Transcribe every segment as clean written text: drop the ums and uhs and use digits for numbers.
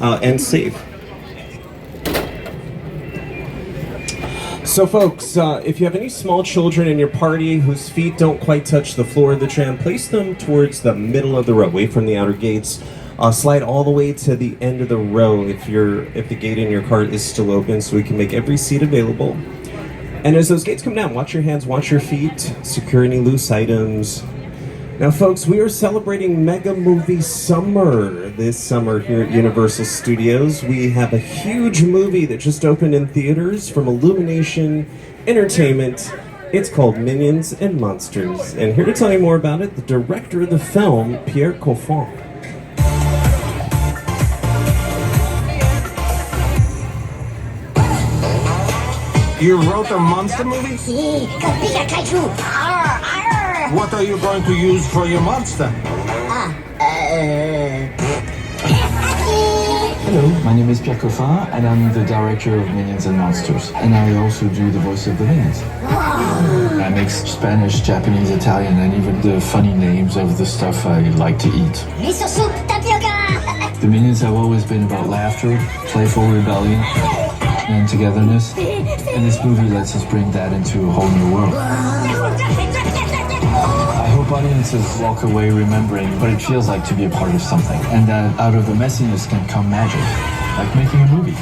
And safe. So folks, if you have any small children in your party whose feet don't quite touch the floor of the tram, place them towards the middle of the row, away from the outer gates. Slide all the way to the end of the row if the gate in your cart is still open, so we can make every seat available. And as those gates come down, watch your hands, watch your feet, secure any loose items. Now folks, we are celebrating Mega Movie Summer this summer here at Universal Studios. We have a huge movie that just opened in theaters from Illumination Entertainment. It's called Minions and Monsters. And here to tell you more about it, the director of the film, Pierre Coffin. You wrote a monster movie? Si, con bigger kaiju. Arr, arr. What are you going to use for your monster? Hello, my name is Pierre Coffin, and I'm the director of Minions and Monsters. And I also do the voice of the Minions. I mix Spanish, Japanese, Italian, and even the funny names of the stuff I like to eat. Miso soup, tapioca. The Minions have always been about laughter, playful rebellion, and togetherness. And this movie lets us bring that into a whole new world. I hope audiences walk away remembering what it feels like to be a part of something, and that out of the messiness can come magic, like making a movie.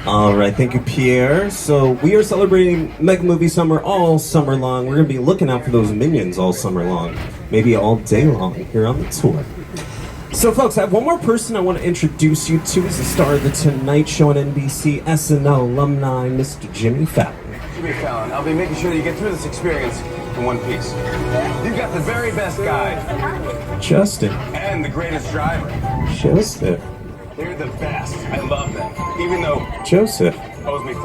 All right, thank you, Pierre. So we are celebrating Mega Movie Summer all summer long. We're going to be looking out for those Minions all summer long, maybe all day long here on the tour. So folks, I have one more person I want to introduce you to as the star of the Tonight Show on NBC, SNL alumni, Mr. Jimmy Fallon. Jimmy Fallon, I'll be making sure that you get through this experience in one piece. You've got the very best guide. Justin. And the greatest driver. Joseph. They're the best. I love them. Even though Joseph owes me $5.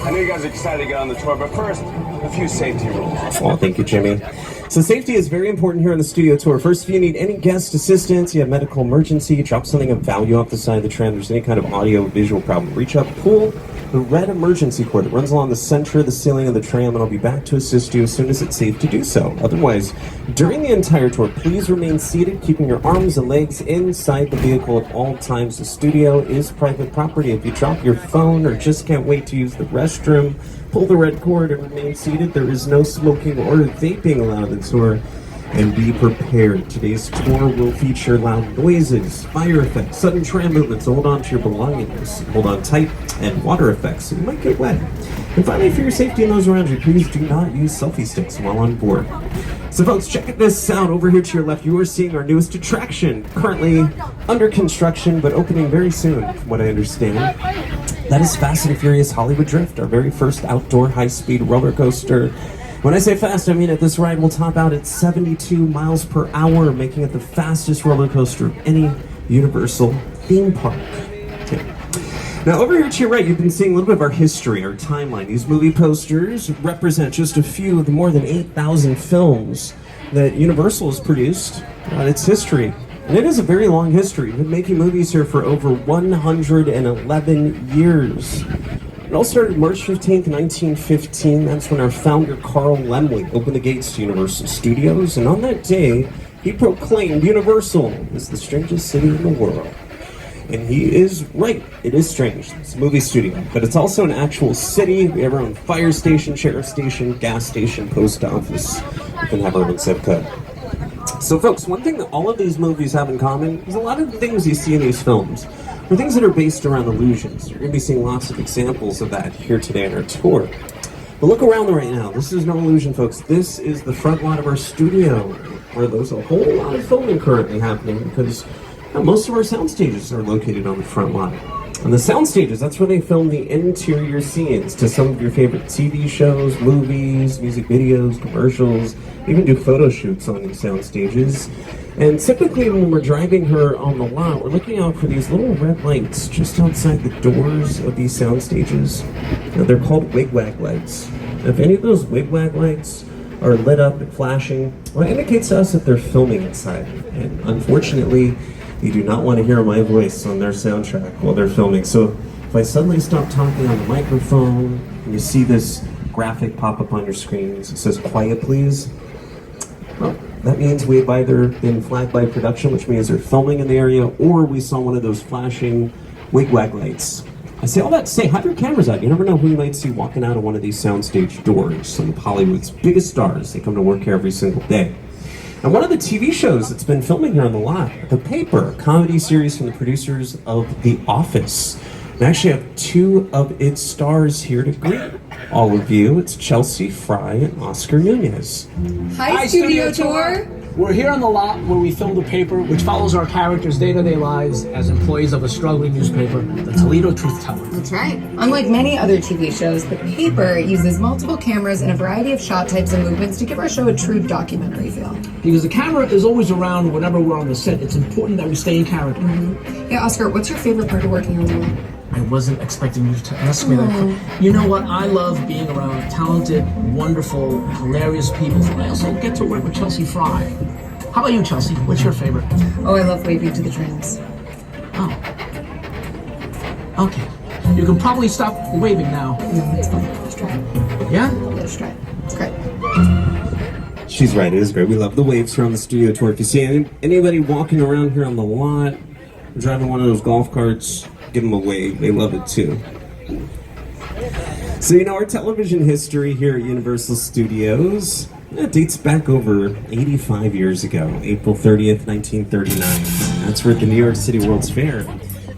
I know you guys are excited to get on the tour, but first, a few safety rules. Oh, thank you, Jimmy. So safety is very important here on the studio tour. First, if you need any guest assistance, you have medical emergency, you drop something of value off the side of the tram, there's any kind of audio-visual problem, reach up, pull the red emergency cord that runs along the center of the ceiling of the tram, and I'll be back to assist you as soon as it's safe to do so. Otherwise, during the entire tour, please remain seated, keeping your arms and legs inside the vehicle at all times. The studio is private property. If you drop your phone or just can't wait to use the restroom, pull the red cord and remain seated. There is no smoking or vaping allowed on the tour. And be prepared. Today's tour will feature loud noises, fire effects, sudden tram movements, so hold on to your belongings, hold on tight, and water effects, so you might get wet. And finally, for your safety and those around you, please do not use selfie sticks while on board. So folks, check this out. Over here to your left, you are seeing our newest attraction, currently under construction, but opening very soon, from what I understand. That is Fast and Furious Hollywood Drift, our very first outdoor high-speed roller coaster. When I say fast, I mean that this ride will top out at 72 miles per hour, making it the fastest roller coaster of any Universal theme park. Okay. Now, over here to your right, you've been seeing a little bit of our history, our timeline. These movie posters represent just a few of the more than 8,000 films that Universal has produced on its history. And it is a very long history. We've been making movies here for over 111 years. It all started March 15th, 1915. That's when our founder, Carl Laemmle, opened the gates to Universal Studios. And on that day, he proclaimed Universal is the strangest city in the world. And he is right. It is strange. It's a movie studio. But it's also an actual city. We have our own fire station, sheriff station, gas station, post office. We can have our own zip code. So folks, one thing that all of these movies have in common is a lot of the things you see in these films are things that are based around illusions. You're going to be seeing lots of examples of that here today on our tour. But look around right now. This is no illusion, folks. This is the front lot of our studio, where there's a whole lot of filming currently happening because most of our sound stages are located on the front lot. And the sound stages, that's where they film the interior scenes to some of your favorite TV shows, movies, music videos, commercials, even do photo shoots on these sound stages. And typically when we're driving here on the lot, we're looking out for these little red lights just outside the doors of these sound stages. Now, they're called wigwag lights. If any of those wigwag lights are lit up and flashing, well, it indicates to us that they're filming inside. And unfortunately, you do not want to hear my voice on their soundtrack while they're filming. So if I suddenly stop talking on the microphone and you see this graphic pop up on your screens, it says quiet please, well, That means we've either been flagged by production, which means they're filming in the area, or we saw one of those flashing wigwag lights. I say all that to say, have your cameras out. You never know who you might see walking out of one of these soundstage doors. Some of Hollywood's biggest stars, they come to work here every single day. And one of the TV shows that's been filming here on the lot, The Paper, a comedy series from the producers of The Office. We actually have two of its stars here to greet all of you. It's Chelsea Fry and Oscar Nunez. Hi, Studio Tour! We're here on the lot where we filmed The Paper, which follows our characters' day-to-day lives as employees of a struggling newspaper, the Toledo Truth Teller. That's right. Unlike many other TV shows, The Paper uses multiple cameras and a variety of shot types and movements to give our show a true documentary feel. Because the camera is always around whenever we're on the set, it's important that we stay in character. Yeah, Oscar, what's your favorite part of working on the lot? I wasn't expecting you to ask me that. You know what? I love being around talented, wonderful, hilarious people. I also get to work with Chelsea Fry. How about you, Chelsea? What's your favorite? Oh, I love waving to the trams. Oh. Okay. You can probably stop waving now. No, it's fun. Let's try it. Yeah? Let's try it. It's great. She's right, it is great. We love the waves here on the studio tour. If you see anybody walking around here on the lot, driving one of those golf carts, give them a wave. They love it too. So, our television history here at Universal Studios, it dates back over 85 years ago, April 30th, 1939. That's where at the New York City World's Fair,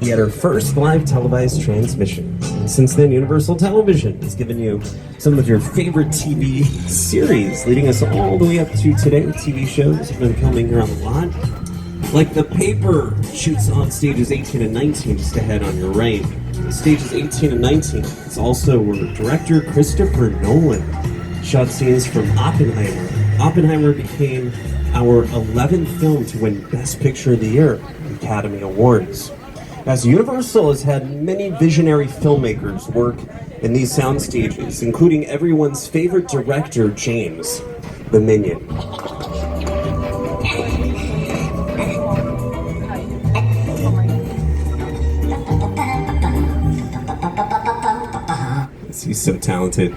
we had our first live televised transmission. Since then, Universal Television has given you some of your favorite TV series, leading us all the way up to today with TV shows have been filming here on the lot. Like The Paper shoots on stages 18 and 19, just ahead on your right. Stages 18 and 19 is also where director Christopher Nolan shot scenes from Oppenheimer. Oppenheimer became our 11th film to win Best Picture of the Year at Academy Awards. As Universal has had many visionary filmmakers work in these sound stages, including everyone's favorite director, James, the Minion. He's so talented.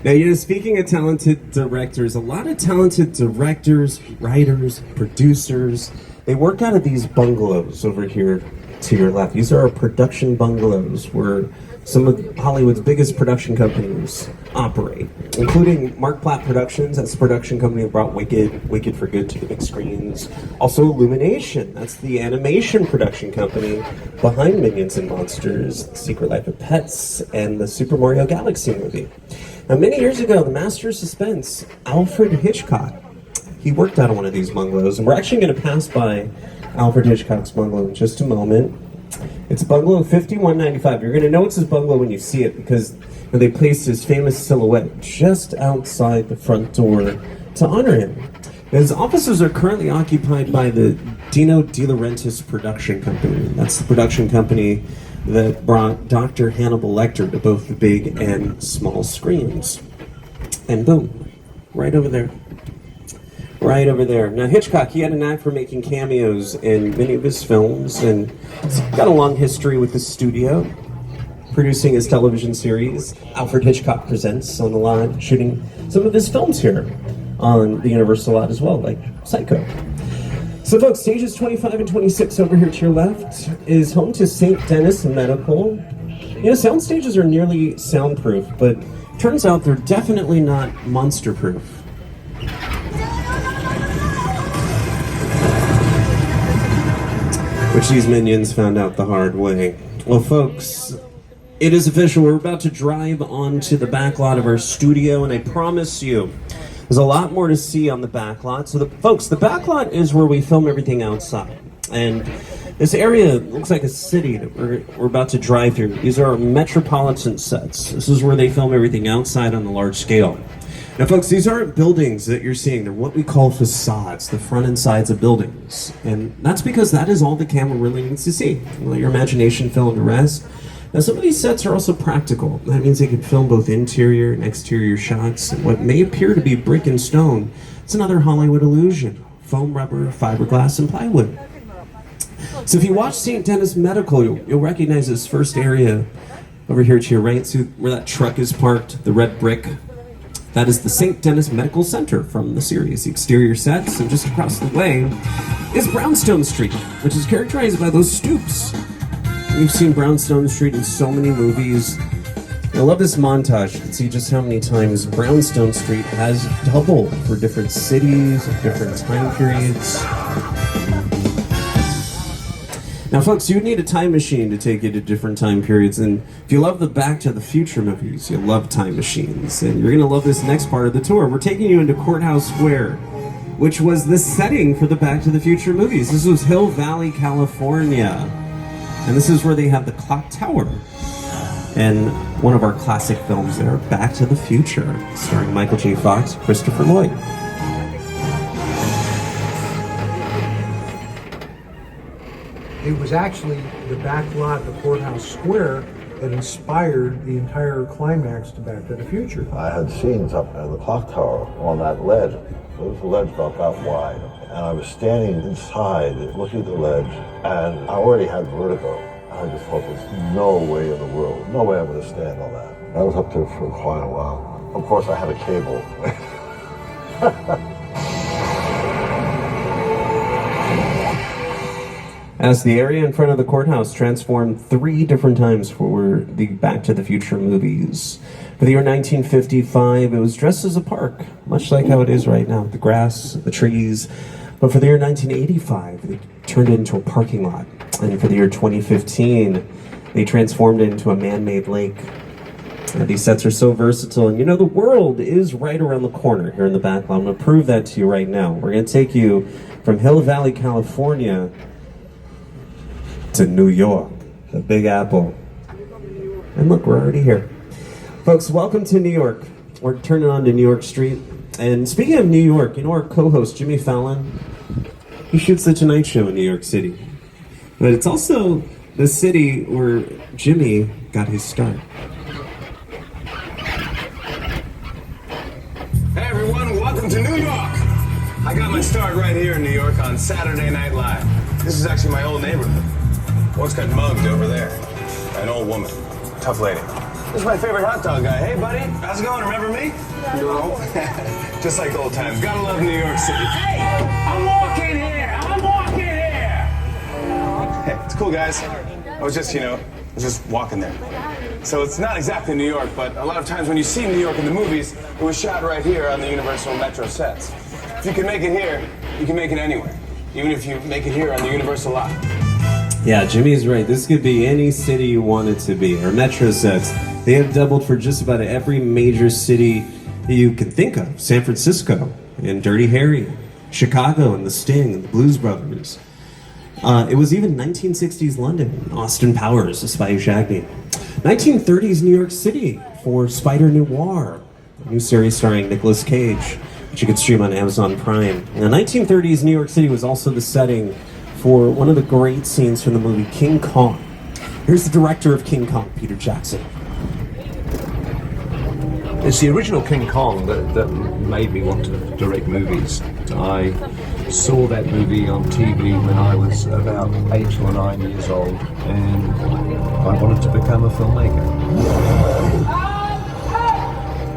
Now, speaking of talented directors, a lot of talented directors, writers, producers, they work out of these bungalows over here to your left. These are our production bungalows where some of Hollywood's biggest production companies operate, including Mark Platt Productions. That's the production company that brought Wicked for Good to the big screens. Also Illumination, that's the animation production company behind Minions and Monsters, Secret Life of Pets, and the Super Mario Galaxy movie. Now, many years ago, the master of suspense, Alfred Hitchcock, he worked out of one of these bungalows, and we're actually going to pass by Alfred Hitchcock's bungalow in just a moment. It's bungalow 5195. You're going to know it's his bungalow when you see it because they placed his famous silhouette just outside the front door to honor him. His offices are currently occupied by the Dino De Laurentiis production company. That's the production company that brought Dr. Hannibal Lecter to both the big and small screens. And boom, right over there. Right over there. Now, Hitchcock, he had a knack for making cameos in many of his films, and he's got a long history with the studio, producing his television series, Alfred Hitchcock Presents, on the lot, shooting some of his films here on the Universal lot as well, like Psycho. So, folks, stages 25 and 26 over here to your left is home to St. Denis Medical. Sound stages are nearly soundproof, but turns out they're definitely not monster-proof. Which these minions found out the hard way. Well, folks, it is official. We're about to drive onto the back lot of our studio, and I promise you, there's a lot more to see on the back lot. So, folks, the back lot is where we film everything outside. And this area looks like a city that we're about to drive through. These are our metropolitan sets. This is where they film everything outside on the large scale. Now, folks, these aren't buildings that you're seeing. They're what we call facades, the front and sides of buildings. And that's because that is all the camera really needs to see. Let your imagination fill in the rest. Now, some of these sets are also practical. That means they can film both interior and exterior shots. And what may appear to be brick and stone, it's another Hollywood illusion. Foam, rubber, fiberglass, and plywood. So if you watch St. Denis Medical, you'll recognize this first area over here to your right. See where that truck is parked, the red brick. That is the St. Denis Medical Center from the series. The exterior sets, and just across the way is Brownstone Street, which is characterized by those stoops. We've seen Brownstone Street in so many movies. I love this montage. You can see just how many times Brownstone Street has doubled for different cities, different time periods. Now, folks, you would need a time machine to take you to different time periods, and if you love the Back to the Future movies, you'll love time machines, and you're going to love this next part of the tour. We're taking you into Courthouse Square, which was the setting for the Back to the Future movies. This was Hill Valley, California, and this is where they have the clock tower, and one of our classic films there, Back to the Future, starring Michael J. Fox, Christopher Lloyd. It was actually the back lot of Courthouse Square that inspired the entire climax to Back to the Future. I had scenes up at the clock tower on that ledge. There was a ledge about that wide. And I was standing inside looking at the ledge, and I already had vertigo. I just thought there's no way in the world, no way I'm going to stand on that. I was up there for quite a while. Of course, I had a cable. As the area in front of the courthouse transformed 3 different times for the Back to the Future movies. For the year 1955, it was dressed as a park, much like how it is right now, the grass, the trees. But for the year 1985, they turned it into a parking lot. And for the year 2015, they transformed it into a man-made lake. And these sets are so versatile, and you know, the world is right around the corner here in the back lot. I'm going to prove that to you right now. We're going to take you from Hill Valley, California, to New York, the Big Apple. And look, we're already here. Folks, welcome to New York. We're turning on to New York Street. And speaking of New York, you know our co-host, Jimmy Fallon? He shoots The Tonight Show in New York City. But it's also the city where Jimmy got his start. Hey everyone, welcome to New York! I got my start right here in New York on Saturday Night Live. This is actually my old neighborhood. Once got mugged over there. An old woman. Tough lady. This is my favorite hot dog guy. Hey buddy, how's it going? Remember me? No. Just like old times. Gotta love New York City. Hey! I'm walking here! I'm walking here! Hey, it's cool guys. I was just walking there. So it's not exactly New York, but a lot of times when you see New York in the movies, it was shot right here on the Universal Metro sets. If you can make it here, you can make it anywhere. Even if you make it here on the Universal lot. Yeah, Jimmy's right. This could be any city you want it to be. Our Metro sets, they have doubled for just about every major city that you can think of. San Francisco, and Dirty Harry, Chicago, and The Sting, and the Blues Brothers. It was even 1960s London, Austin Powers, The Spy Who Shagged Me. 1930s New York City for Spider Noir, a new series starring Nicolas Cage, which you can stream on Amazon Prime. Now, 1930s New York City was also the setting for one of the great scenes from the movie King Kong. Here's the director of King Kong, Peter Jackson. It's the original King Kong that made me want to direct movies. I saw that movie on TV when I was about 8 or 9 years old, and I wanted to become a filmmaker.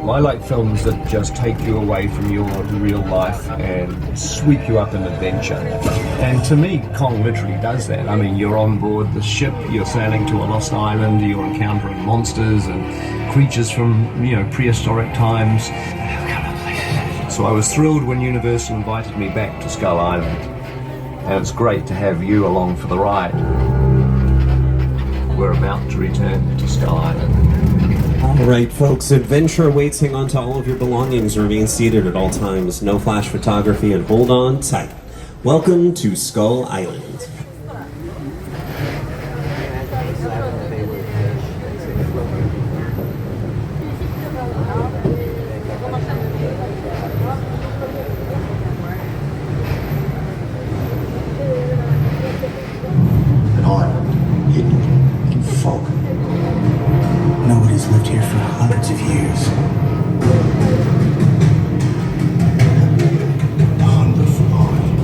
I like films that just take you away from your real life and sweep you up in adventure. And to me, Kong literally does that. I mean, you're on board the ship, you're sailing to a lost island, you're encountering monsters and creatures from, prehistoric times. So I was thrilled when Universal invited me back to Skull Island. And it's great to have you along for the ride. We're about to return to Skull Island. All right, folks, adventure awaits. Hang on to all of your belongings. Remain seated at all times. No flash photography, and hold on tight. Welcome to Skull Island. An island hidden in fog. Nobody's lived here for hundreds of years. Wonderful island.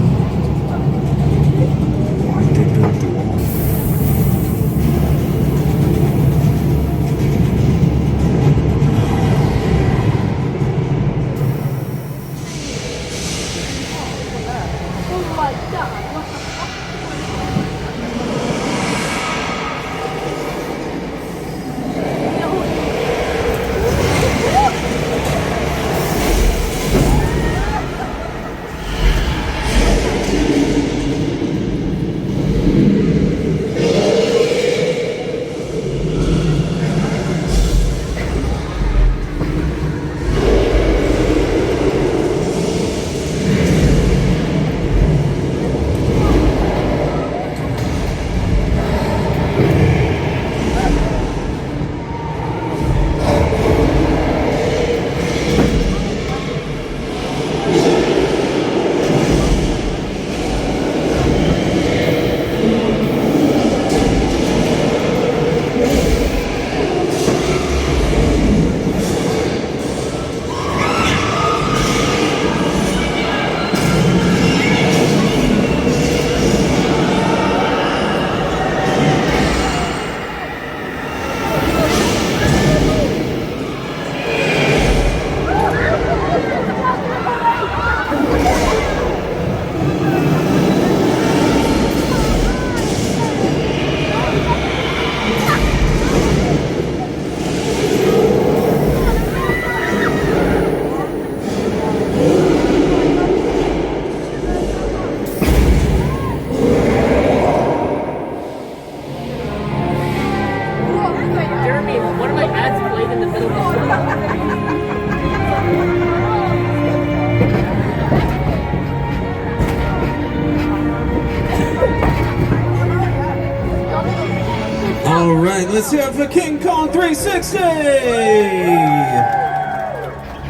Let's hear it for King Kong 360!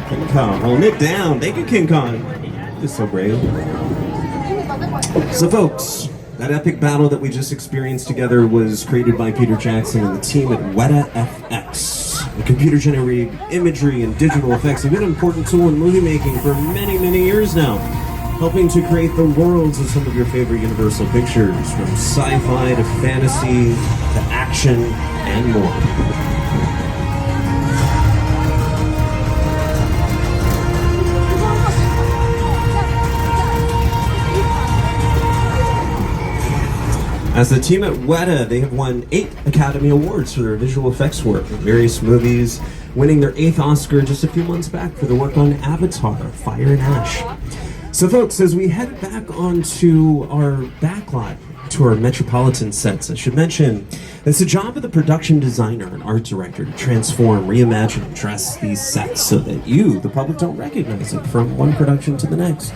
King Kong, holding it down. Thank you, King Kong. You're so brave. So, folks, that epic battle that we just experienced together was created by Peter Jackson and the team at Weta FX. The computer-generated imagery and digital effects have been an important tool in movie making for many, many years now, helping to create the worlds of some of your favorite Universal pictures, from sci-fi to fantasy to action and more. As the team at Weta, they have won 8 Academy Awards for their visual effects work in various movies, winning their 8th Oscar just a few months back for their work on Avatar, Fire and Ash. So folks, as we head back onto our backlot, to our Metropolitan sets, I should mention it's the job of the production designer and art director to transform, reimagine, and dress these sets so that you, the public, don't recognize it from one production to the next.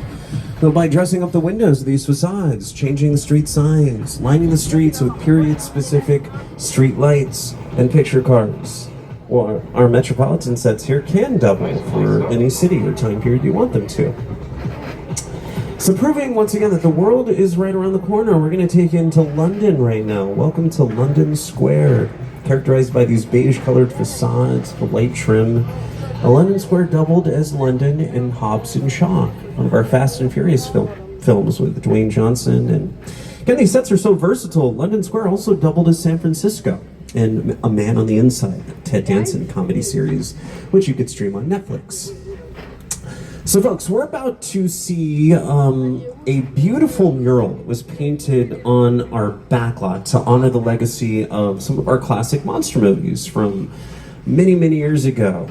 So by dressing up the windows of these facades, changing the street signs, lining the streets with period-specific street lights and picture cars, well, our Metropolitan sets here can double for any city or time period you want them to. So proving once again that the world is right around the corner, we're going to take you into London right now. Welcome to London Square, characterized by these beige-colored facades, the light trim. London Square doubled as London in Hobbs and Shaw, one of our Fast and Furious films with Dwayne Johnson. And again, these sets are so versatile. London Square also doubled as San Francisco and A Man on the Inside, the Ted Danson comedy series, which you could stream on Netflix. So folks, we're about to see a beautiful mural that was painted on our backlot to honor the legacy of some of our classic monster movies from many, many years ago.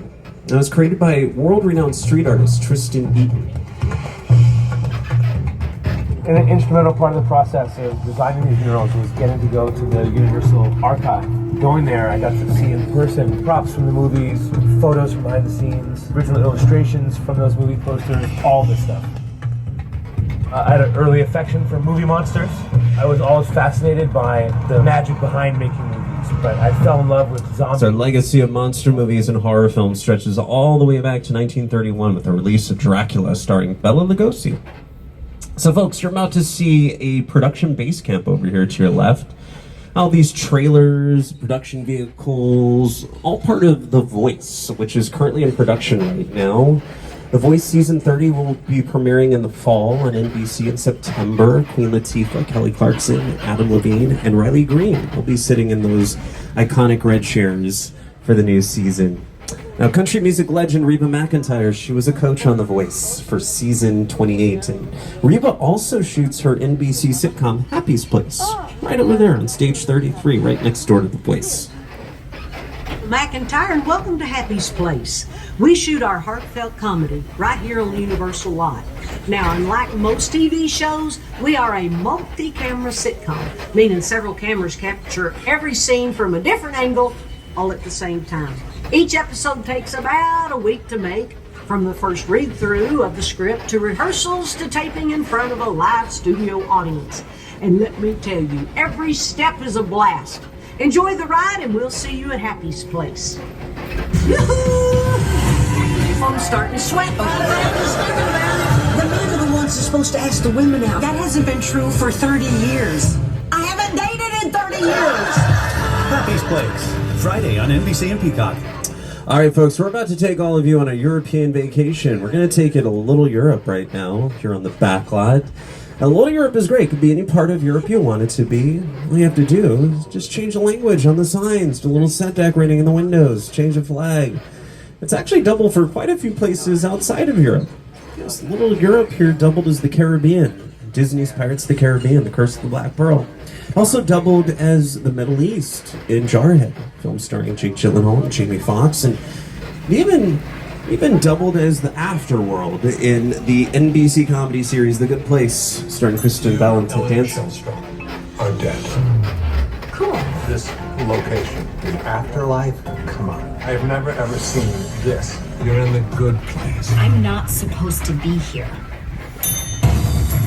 It was created by world-renowned street artist Tristan Eaton. An instrumental part of the process of designing these murals was getting to go to the Universal Archive. Going there, I got to see in person props from the movies, photos from behind the scenes, original illustrations from those movie posters, all this stuff. I had an early affection for movie monsters. I was always fascinated by the magic behind making movies, but I fell in love with zombies. Our legacy of monster movies and horror films stretches all the way back to 1931 with the release of Dracula starring Bela Lugosi. So folks, you're about to see a production base camp over here to your left. All these trailers, production vehicles, all part of The Voice, which is currently in production right now. The Voice Season 30 will be premiering in the fall on NBC in September. Queen Latifah, Kelly Clarkson, Adam Levine, and Riley Green will be sitting in those iconic red chairs for the new season. Now, country music legend Reba McEntire, she was a coach on The Voice for season 28, and Reba also shoots her NBC sitcom Happy's Place, right over there on stage 33, right next door to The Voice. McEntire, and welcome to Happy's Place. We shoot our heartfelt comedy right here on the Universal lot. Now, unlike most TV shows, we are a multi-camera sitcom, meaning several cameras capture every scene from a different angle, all at the same time. Each episode takes about a week to make, from the first read-through of the script to rehearsals to taping in front of a live studio audience. And let me tell you, every step is a blast. Enjoy the ride, and we'll see you at Happy's Place. Yoo-hoo! I'm starting to sweat. The men are the ones that's supposed to ask the women out. That hasn't been true for 30 years. I haven't dated in 30 years. Happy's Place, Friday on NBC and Peacock. All right, folks, we're about to take all of you on a European vacation. We're going to take it a little Europe right now, here on the backlot. A little Europe is great. It could be any part of Europe you want it to be. All you have to do is just change the language on the signs, do a little set decorating in the windows, change the flag. It's actually double for quite a few places outside of Europe. Yes, little Europe here doubled as the Caribbean. Disney's Pirates of the Caribbean, The Curse of the Black Pearl. Also doubled as the Middle East in Jarhead, film starring Jake Gyllenhaal and Jamie Foxx, and even doubled as the Afterworld in the NBC comedy series The Good Place, starring Kristen Bell and Ted Danson. Are dead. Cool. This location, the afterlife, come on. I've never ever seen this. You're in the good place. I'm not supposed to be here.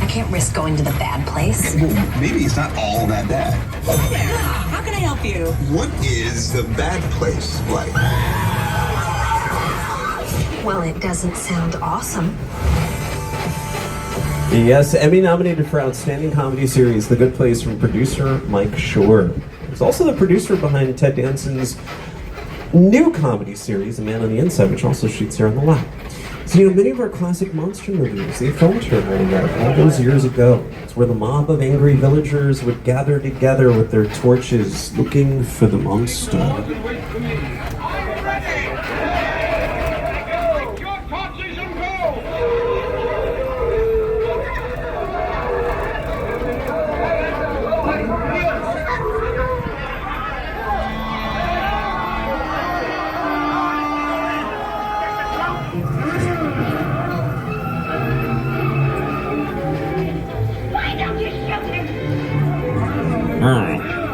I can't risk going to the bad place. Well, maybe it's not all that bad. How can I help you? What is the bad place like? Well, it doesn't sound awesome. Yes, Emmy nominated for Outstanding Comedy Series, The Good Place, from producer Mike Shore. He's also the producer behind Ted Danson's new comedy series, A Man on the Inside, which also shoots here on the lot. So, many of our classic monster movies, they filmed here in America all those years ago. It's where the mob of angry villagers would gather together with their torches looking for the monster.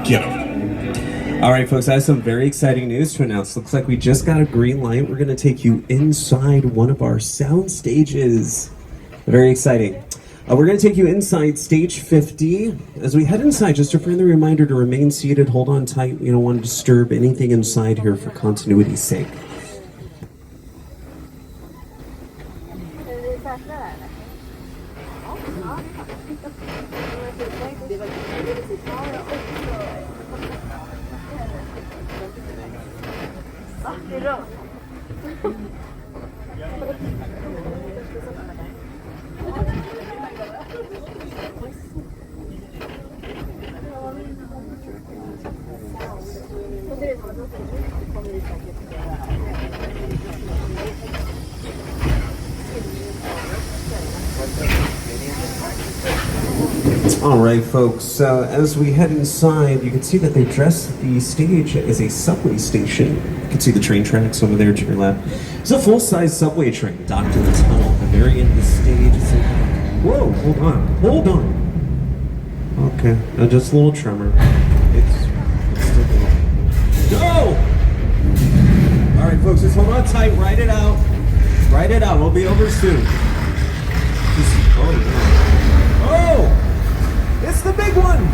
Get him. All right, folks, I have some very exciting news to announce. Looks like we just got a green light. We're going to take you inside one of our sound stages. Very exciting. We're going to take you inside stage 50. As we head inside, just a friendly reminder to remain seated, hold on tight. We don't want to disturb anything inside here for continuity's sake. All right, folks, as we head inside, you can see that they dressed the stage as a subway station. You can see the train tracks over there to your left. It's a full-size subway train docked in the tunnel at the very end of the stage. Whoa, hold on. Okay, just a little tremor. It's still going. Go! All right, folks, just hold on tight, ride it out. Ride it out, we'll be over soon. Oh! It's the big one!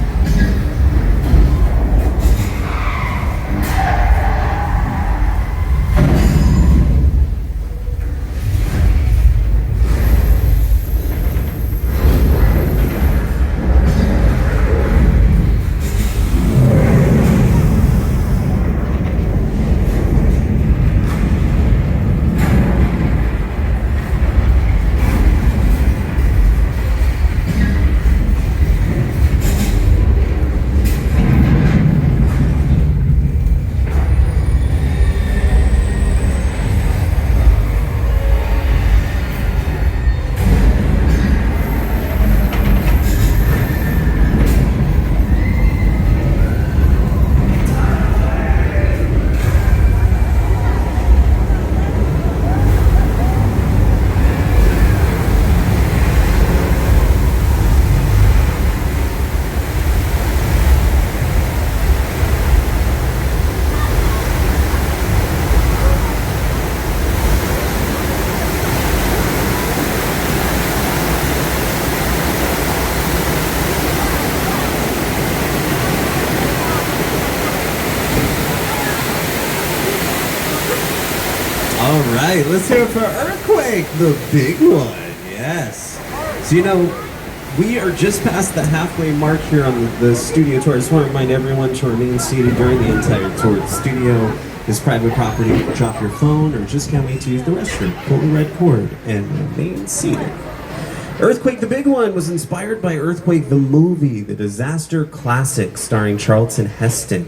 All right, let's hear it for Earthquake, the big one. Yes. So, we are just past the halfway mark here on the studio tour. I just want to remind everyone to remain seated during the entire tour. The studio is private property. Drop your phone or just can't wait to use the restroom. Pull the red cord and remain seated. Earthquake the Big One was inspired by Earthquake the movie, the disaster classic starring Charlton Heston,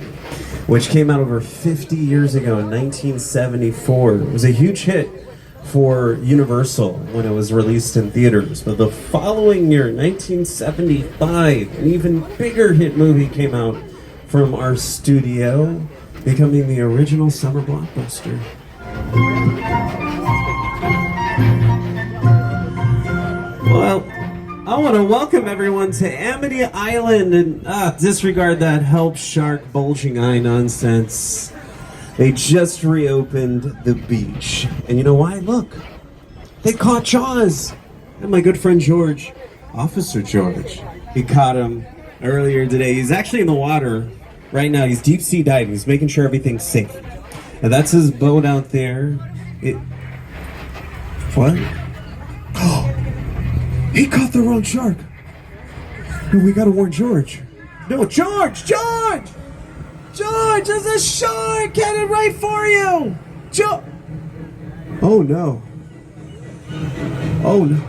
which came out over 50 years ago in 1974. It was a huge hit for Universal when it was released in theaters. But the following year, 1975, an even bigger hit movie came out from our studio, becoming the original summer blockbuster. Well, I want to welcome everyone to Amity Island and disregard that help shark bulging eye nonsense. They just reopened the beach. And you know why? Look, they caught Jaws. And my good friend George, Officer George, he caught him earlier today. He's actually in the water right now. He's deep sea diving. He's making sure everything's safe. And that's his boat out there. What? Oh, he caught the wrong shark. We gotta warn George. No, George! George! George, there's a shark headed right for you! Oh no. Oh no.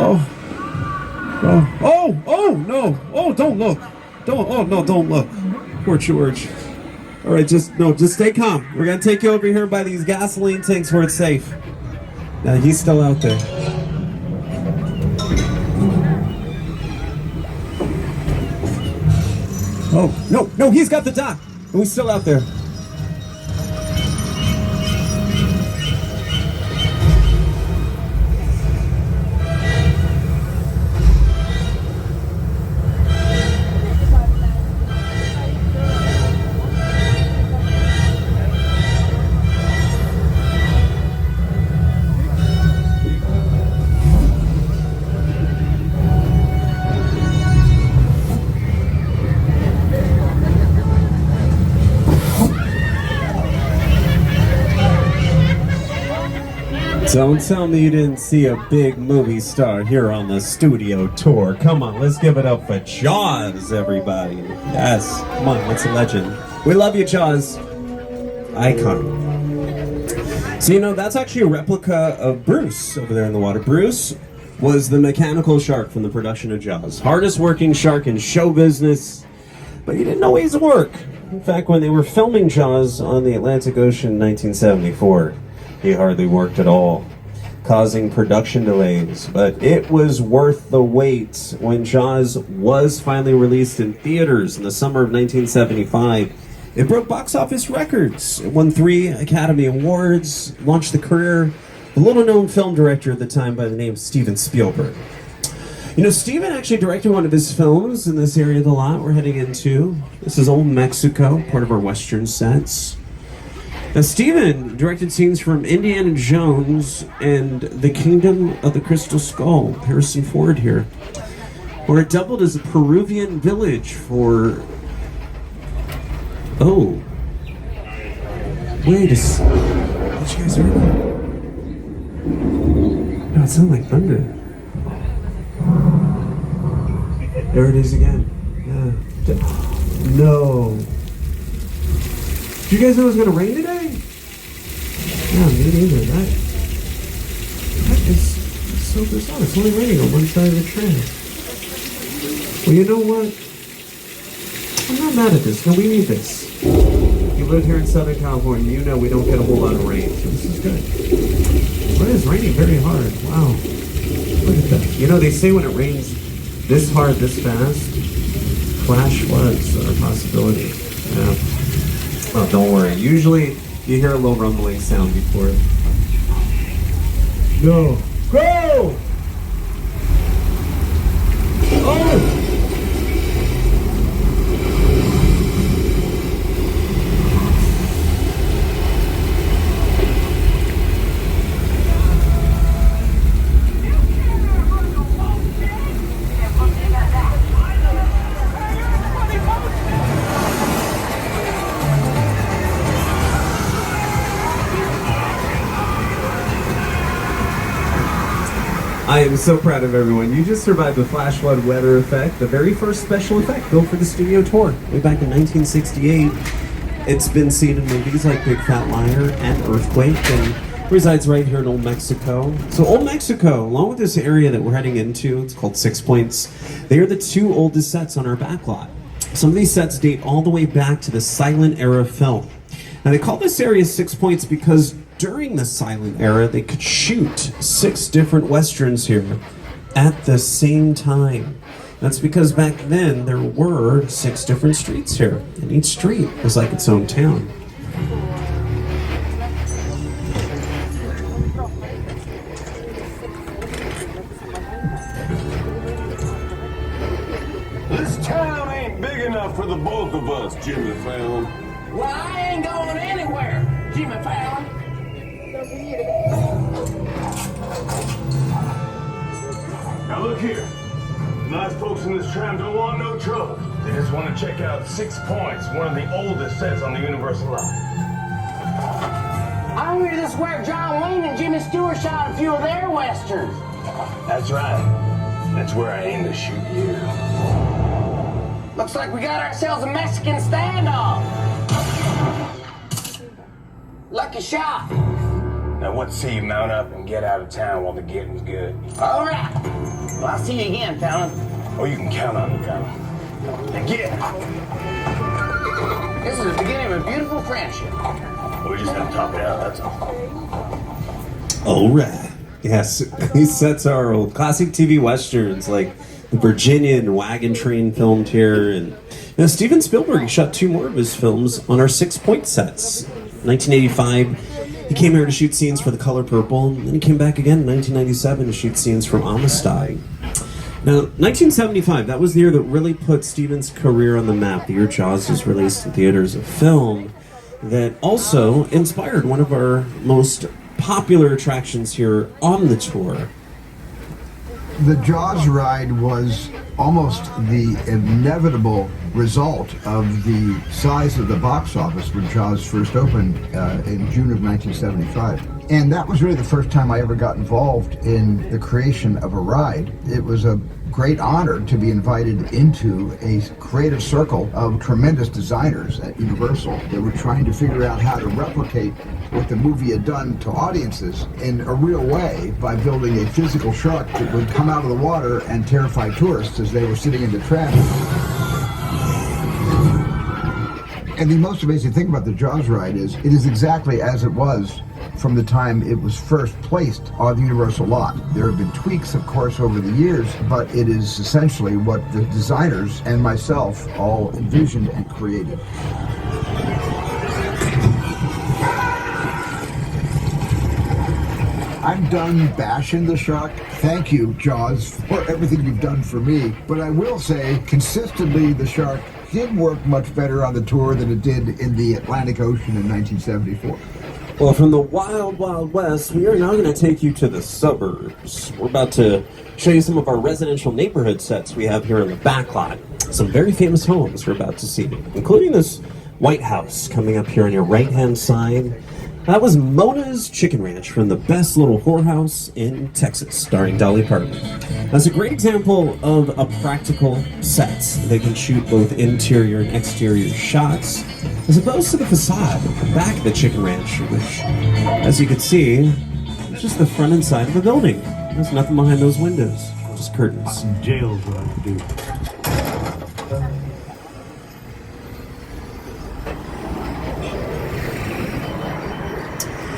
Oh. Oh. Oh. Oh no. Oh, don't look. Don't look. Poor George. Alright, just stay calm. We're gonna take you over here by these gasoline tanks where it's safe. Now he's still out there. Oh, no, he's got the dock. And he's still out there. Don't tell me you didn't see a big movie star here on the studio tour. Come on, let's give it up for Jaws, everybody. Yes, come on, it's a legend. We love you, Jaws. Icon. So, that's actually a replica of Bruce over there in the water. Bruce was the mechanical shark from the production of Jaws. Hardest working shark in show business, but he didn't always work. In fact, when they were filming Jaws on the Atlantic Ocean in 1974, he hardly worked at all, causing production delays. But it was worth the wait. When Jaws was finally released in theaters in the summer of 1975, it broke box office records. It won 3 Academy Awards, launched the career of a little-known film director at the time by the name of Steven Spielberg. Steven actually directed one of his films in this area of the lot we're heading into. This is Old Mexico, part of our Western sets. Now, Steven directed scenes from Indiana Jones and The Kingdom of the Crystal Skull, Harrison Ford here, where it doubled as a Peruvian village for... Oh. Wait a second. Did you guys hear that? No, it sounded like thunder. There it is again. Yeah. No. Did you guys know it was going to rain today? Yeah, me neither. That is so bizarre. It's only raining on one side of the train. Well, you know what? I'm not mad at this. No, we need this. You live here in Southern California, you know we don't get a whole lot of rain, so this is good. But it is raining very hard. Wow. Look at that. They say when it rains this hard, this fast, flash floods are a possibility. Yeah. Oh, don't worry. Usually, you hear a little rumbling sound before it. No. Go! Oh! I am so proud of everyone. You just survived the flash flood weather effect, the very first special effect built for the studio tour, way back in 1968. It's been seen in movies like Big Fat Liar and Earthquake, and resides right here in Old Mexico. So Old Mexico, along with this area that we're heading into, it's called 6 Points, they are the 2 oldest sets on our backlot. Some of these sets date all the way back to the silent era film. Now they call this area 6 Points because during the silent era, they could shoot 6 different westerns here at the same time. That's because back then there were 6 different streets here, and each street was like its own town. This town ain't big enough for the both of us, Jimmy Fallon. Well, I ain't going anywhere, Jimmy Fallon. Now look here. Nice folks in this tram don't want no trouble. They just want to check out 6 Points, one of the oldest sets on the Universal line. I hear this is where John Wayne and Jimmy Stewart shot a few of their westerns. That's right. That's where I aim to shoot you. Looks like we got ourselves a Mexican standoff. Lucky shot. Now what say you mount up and get out of town while the getting's good? All right. Well, I'll see you again, fella. Oh, you can count on me, fella. Now get. This is the beginning of a beautiful friendship. We just have to talk it out, that's all. All right. Yes, these sets are old classic TV westerns like the Virginian Wagon Train filmed here. And Steven Spielberg shot 2 more of his films on our 6 Point sets. 1985, he came here to shoot scenes for The Color Purple, and then he came back again in 1997 to shoot scenes from Amistad. Now, 1975, that was the year that really put Steven's career on the map. The year Jaws was released in theaters, a film that also inspired one of our most popular attractions here on the tour. The Jaws ride was almost the inevitable result of the size of the box office when Jaws first opened in June of 1975. And that was really the first time I ever got involved in the creation of a ride. It was a great honor to be invited into a creative circle of tremendous designers at Universal that were trying to figure out how to replicate what the movie had done to audiences in a real way by building a physical shark that would come out of the water and terrify tourists as they were sitting in the tram. And the most amazing thing about the Jaws ride is it is exactly as it was from the time it was first placed on the Universal lot. There have been tweaks, of course, over the years, but it is essentially what the designers and myself all envisioned and created. I'm done bashing the shark. Thank you, Jaws, for everything you've done for me. But I will say, consistently, the shark did work much better on the tour than it did in the Atlantic Ocean in 1974. Well, from the wild, wild west, we are now going to take you to the suburbs. We're about to show you some of our residential neighborhood sets we have here in the back lot. Some very famous homes we're about to see, including this White House coming up here on your right-hand side. That was Mona's Chicken Ranch from the best little whorehouse in Texas, starring Dolly Parton. That's a great example of a practical set. They can shoot both interior and exterior shots, as opposed to the facade at the back of the Chicken Ranch, which, as you can see, is just the front and side of the building. There's nothing behind those windows, just curtains. Jail's what I do.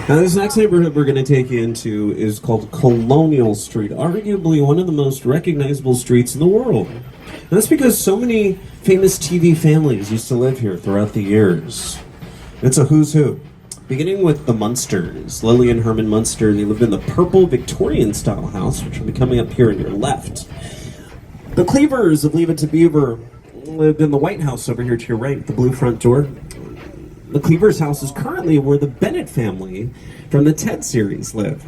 Now, this next neighborhood we're going to take you into is called Colonial Street, arguably one of the most recognizable streets in the world. And that's because so many famous TV families used to live here throughout the years. It's a who's who. Beginning with the Munsters, Lily and Herman Munster, they lived in the purple Victorian-style house, which will be coming up here on your left. The Cleavers of Leave It to Beaver lived in the White House over here to your right, the blue front door. The Cleavers' house is currently where the Bennett family from the Ted series live.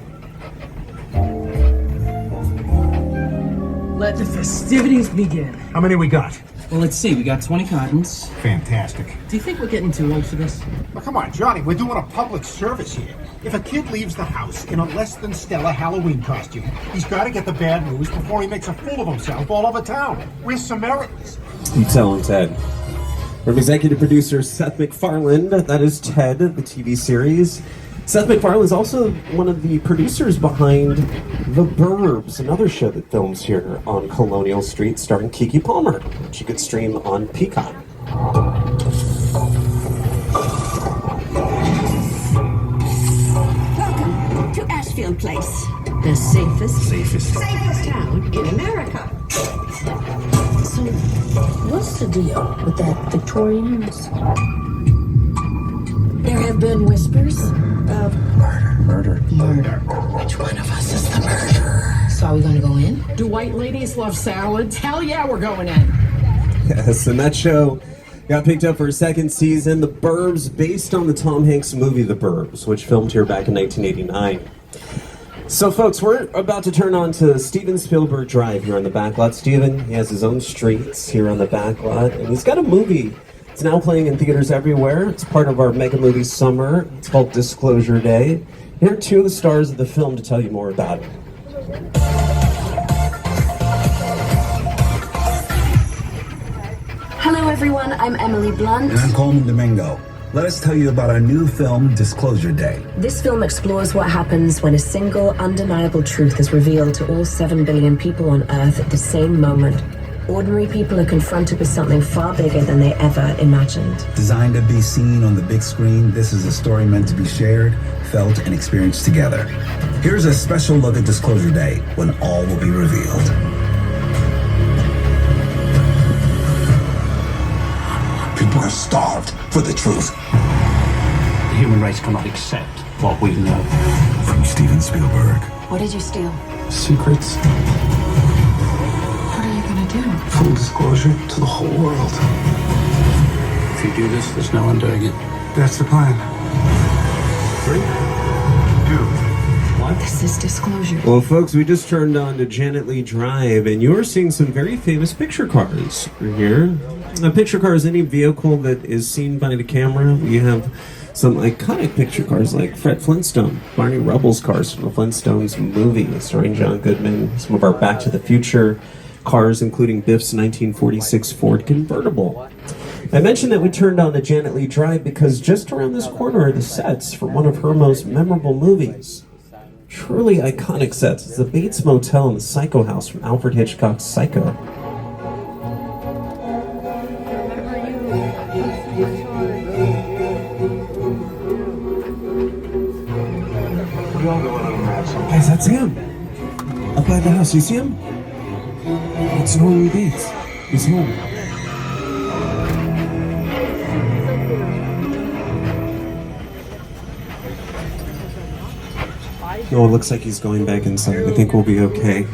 Let the festivities begin. How many we got? Well, let's see. We got 20 cartons. Fantastic. Do you think we're getting too old for this? Well, come on, Johnny. We're doing a public service here. If a kid leaves the house in a less than stellar Halloween costume, he's got to get the bad news before he makes a fool of himself all over town. We're Samaritans. You tell him, Ted. From executive producer Seth MacFarlane, that is Ted, the TV series. Seth MacFarlane is also one of the producers behind The Burbs, another show that films here on Colonial Street starring Keke Palmer, which you could stream on Peacock. Welcome to Ashfield Place, the safest town in America. So, what's the deal with that Victorian house? There have been whispers of murder. Which one of us is the murderer? So are we gonna go in? Do white ladies love salads? Hell yeah, we're going in. Yes, and that show got picked up for a second season. The Burbs, based on the Tom Hanks movie The Burbs, which filmed here back in 1989. So, folks, we're about to turn on to Steven Spielberg Drive here on the backlot. Steven, he has his own streets here on the backlot, and he's got a movie. It's now playing in theaters everywhere. It's part of our Mega Movie Summer. It's called Disclosure Day. Here are two of the stars of the film to tell you more about it. Hello, everyone. I'm Emily Blunt. And I'm Coleman Domingo. Let us tell you about our new film, Disclosure Day. This film explores what happens when a single, undeniable truth is revealed to all 7 billion people on Earth at the same moment. Ordinary people are confronted with something far bigger than they ever imagined. Designed to be seen on the big screen, this is a story meant to be shared, felt, and experienced together. Here's a special look at Disclosure Day, when all will be revealed. People are starved for the truth. The human race cannot accept what we know. From Steven Spielberg. What did you steal? Secrets. What are you gonna do? Full disclosure to the whole world. If you do this, there's no undoing it. That's the plan. 3, 2, 1. This is Disclosure. Well, folks, we just turned on to Janet Leigh Drive, and you're seeing some very famous picture cars here. A picture car is any vehicle that is seen by the camera. We have some iconic picture cars like Fred Flintstone, Barney Rubble's cars from the Flintstones movie starring John Goodman, some of our Back to the Future cars, including Biff's 1946 Ford convertible. I mentioned that we turned on to Janet Leigh Drive because just around this corner are the sets for one of her most memorable movies. Truly iconic sets. It's the Bates Motel and the Psycho House from Alfred Hitchcock's Psycho. Guys, that's him. Up by the house, you see him? It's Norman Bates. He's home. Oh, it looks like he's going back inside. I think we'll be okay.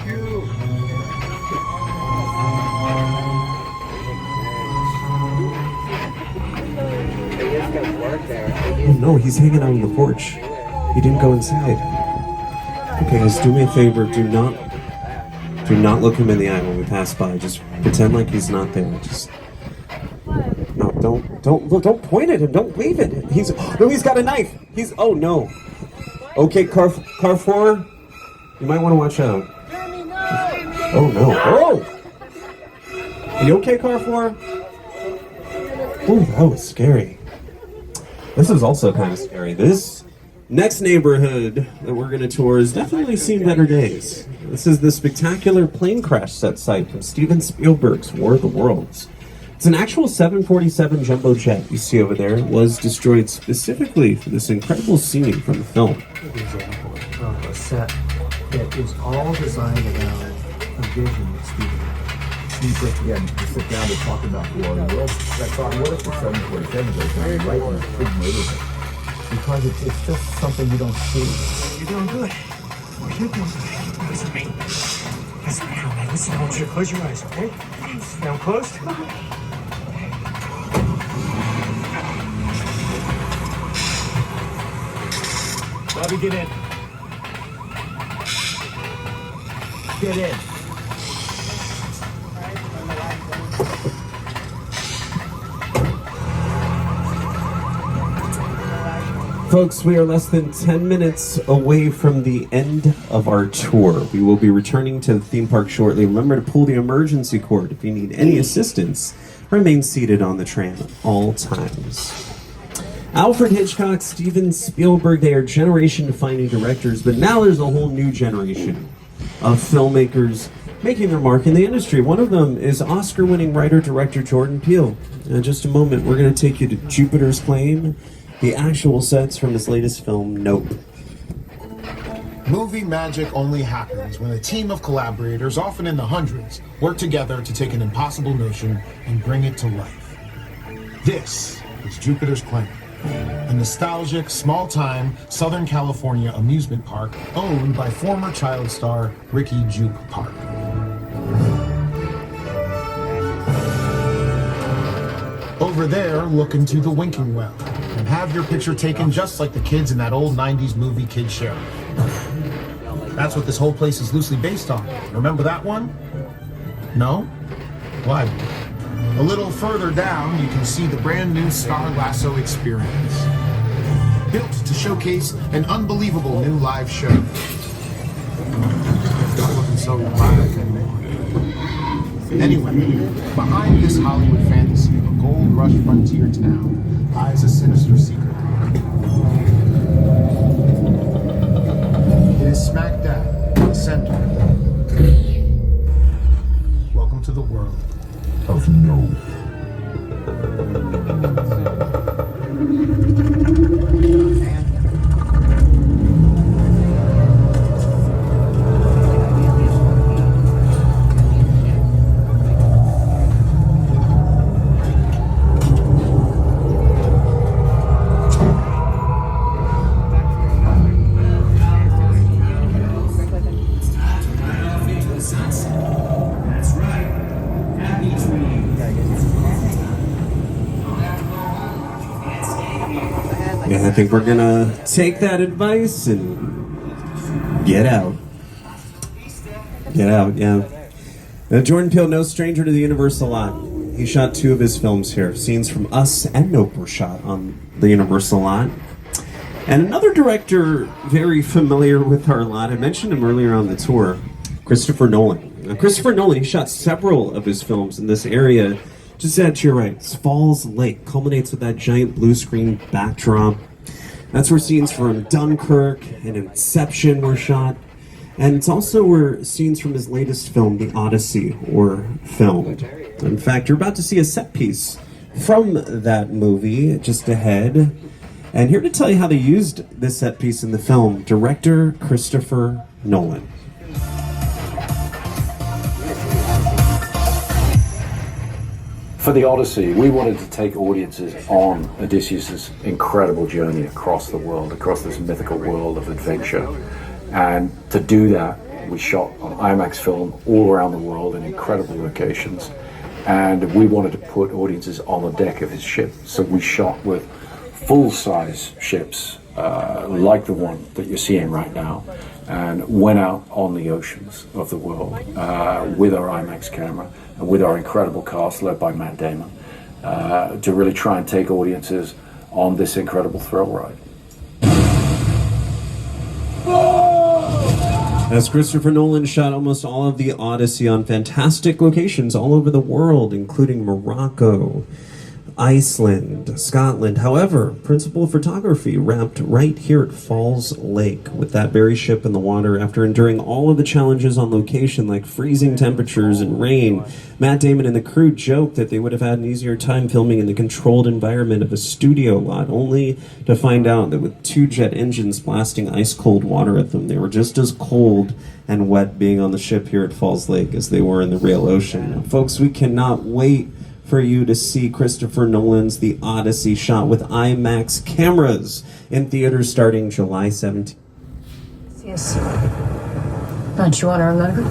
Oh no, he's hanging out on the porch. He didn't go inside. Okay, guys, do me a favor. Do not look him in the eye when we pass by. Just pretend like he's not there. Just no, don't point at him. Don't wave at him. He's got a knife. Oh no. Okay, Carrefour, you might want to watch out. Oh no. Oh! Are you okay, Carrefour? Oh, that was scary. This is also kind of scary. This next neighborhood that we're going to tour has definitely seen better days. This is the spectacular plane crash set site from Steven Spielberg's War of the Worlds. It's an actual 747 jumbo jet you see over there. It was destroyed specifically for this incredible scene from the film. Good example of a set that is all designed around a vision that Steven had. When you put together to sit down to talk about the War of the Worlds, I thought, what if the 747 goes down right in a big neighborhood? Because it's just something you don't see. You're doing good. You're doing good. Listen to me. Listen now. Listen, I want you to close your eyes, okay? Now closed. Bobby, get in. Get in. Folks, we are less than 10 minutes away from the end of our tour. We will be returning to the theme park shortly. Remember to pull the emergency cord if you need any assistance. Remain seated on the tram at all times. Alfred Hitchcock, Steven Spielberg, they are generation-defining directors, but now there's a whole new generation of filmmakers making their mark in the industry. One of them is Oscar-winning writer-director Jordan Peele. In just a moment, we're going to take you to Jupiter's Claim, the actual sets from his latest film, Nope. Movie magic only happens when a team of collaborators, often in the hundreds, work together to take an impossible notion and bring it to life. This is Jupiter's Claim, a nostalgic, small-time Southern California amusement park owned by former child star Ricky Jupe Park. Over there, look into the winking well and have your picture taken just like the kids in that old 90s movie Kid Sheriff. That's what this whole place is loosely based on. Remember that one? No? Why? A little further down, you can see the brand new Star Lasso Experience. Built to showcase an unbelievable new live show. It's not looking so live anymore. Anyway, behind this Hollywood fantasy of a gold rush frontier town lies a sinister secret. It is smack dab in the center. Welcome to the world of no. Yeah, I think we're gonna take that advice and get out. Get out, yeah. Now, Jordan Peele, no stranger to the Universal lot. He shot 2 of his films here. Scenes from Us and Nope were shot on the Universal lot. And another director very familiar with our lot, I mentioned him earlier on the tour, Christopher Nolan. Now, Christopher Nolan, he shot several of his films in this area. Just to your right, Falls Lake culminates with that giant blue screen backdrop. That's where scenes from Dunkirk and Inception were shot. And it's also where scenes from his latest film, The Odyssey, were filmed. In fact, you're about to see a set piece from that movie just ahead. And here to tell you how they used this set piece in the film, director Christopher Nolan. For The Odyssey, we wanted to take audiences on Odysseus' incredible journey across the world, across this mythical world of adventure. And to do that, we shot on IMAX film all around the world in incredible locations. And we wanted to put audiences on the deck of his ship. So we shot with full-size ships, like the one that you're seeing right now, and went out on the oceans of the world with our IMAX camera and with our incredible cast led by Matt Damon to really try and take audiences on this incredible thrill ride. As Christopher Nolan shot almost all of The Odyssey on fantastic locations all over the world, including Morocco, Iceland, Scotland. However, principal photography wrapped right here at Falls Lake with that very ship in the water after enduring all of the challenges on location like freezing temperatures and rain. Matt Damon and the crew joked that they would have had an easier time filming in the controlled environment of a studio lot, only to find out that with 2 jet engines blasting ice-cold water at them, they were just as cold and wet being on the ship here at Falls Lake as they were in the real ocean. Now, folks, we cannot wait for you to see Christopher Nolan's The Odyssey shot with IMAX cameras in theaters starting July 17th. Yes. Don't you want our logo?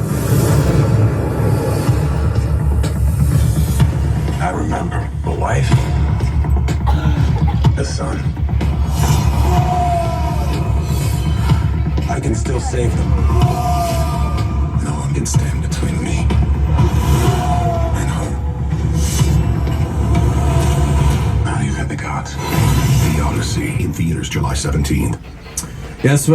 I remember a wife, a son. I can still save them. No one can stand between me and home. Now you've had the gods. The Odyssey in theaters July 17th. Yes,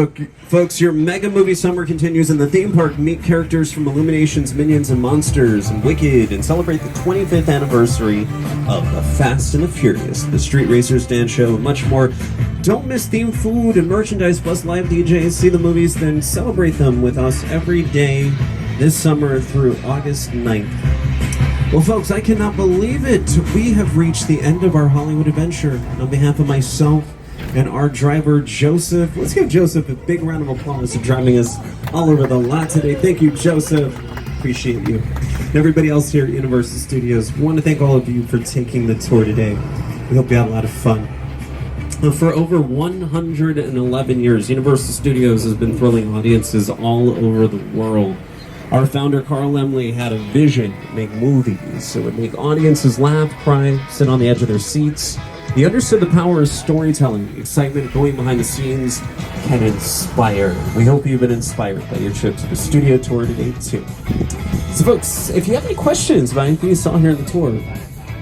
folks, your mega movie summer continues in the theme park. Meet characters from Illumination's Minions and Monsters and Wicked and celebrate the 25th anniversary of The Fast and the Furious, the Street Racers Dance Show, and much more. Don't miss themed food and merchandise plus live DJs. See the movies, then celebrate them with us every day this summer through August 9th. Well, folks, I cannot believe it. We have reached the end of our Hollywood adventure. On behalf of myself and our driver, Joseph. Let's give Joseph a big round of applause for driving us all over the lot today. Thank you, Joseph. Appreciate you. And everybody else here at Universal Studios, we want to thank all of you for taking the tour today. We hope you had a lot of fun. For over 111 years, Universal Studios has been thrilling audiences all over the world. Our founder, Carl Laemmle, had a vision to make movies that would make audiences laugh, cry, sit on the edge of their seats, He understood the power of storytelling. Excitement going behind the scenes can inspire. We hope you've been inspired by your trip to the studio tour today, too. So, folks, if you have any questions about anything you saw here in the tour,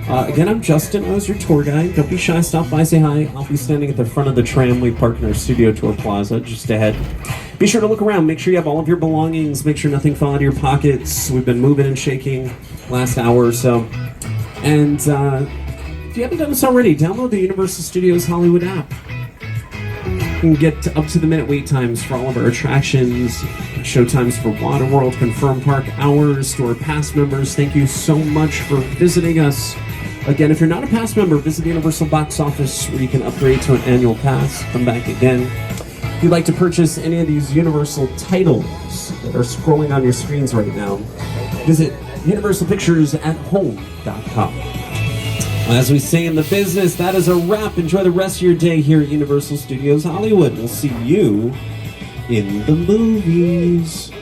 again, I'm Justin. I was your tour guide. Don't be shy. Stop by, say hi. I'll be standing at the front of the tram. We park in our studio tour plaza just ahead. Be sure to look around. Make sure you have all of your belongings. Make sure nothing fell out of your pockets. We've been moving and shaking last hour or so. And if you haven't done this already, download the Universal Studios Hollywood app. You can get up to the minute wait times for all of our attractions, show times for Waterworld, confirmed park hours to our pass members. Thank you so much for visiting us. Again, if you're not a pass member, visit the Universal box office where you can upgrade to an annual pass. Come back again. If you'd like to purchase any of these Universal titles that are scrolling on your screens right now, visit universalpicturesathome.com. As we say in the business, that is a wrap. Enjoy the rest of your day here at Universal Studios Hollywood. We'll see you in the movies.